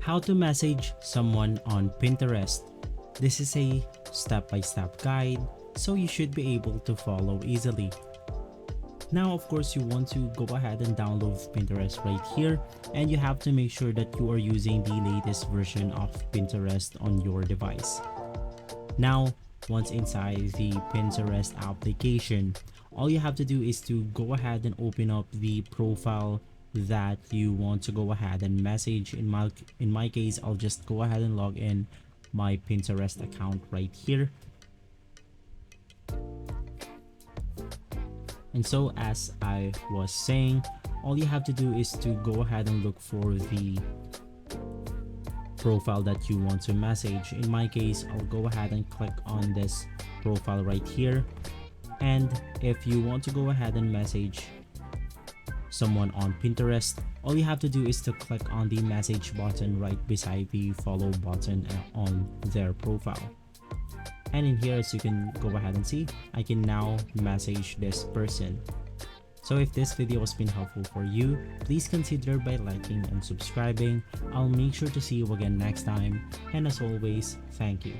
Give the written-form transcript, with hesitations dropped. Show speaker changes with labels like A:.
A: How to message someone on Pinterest. This is a step-by-step guide, so you should be able to follow easily. Now, of course, you want to go ahead and download Pinterest right here, and you have to make sure that you are using the latest version of Pinterest on your device. Now, once inside the Pinterest application, all you have to do is to go ahead and open up the profile that you want to go ahead and message. In my case, I'll just go ahead and log in my Pinterest account right here. And so, as I was saying, all you have to do is to go ahead and look for the profile that you want to message. In my case, I'll go ahead and click on this profile right here. And if you want to go ahead and message someone on Pinterest, all you have to do is to click on the message button right beside the follow button on their profile. And in here, as you can go ahead and see, I can now message this person. So if this video has been helpful for you, please consider by liking and subscribing. I'll make sure to see you again next time, and as always, thank you.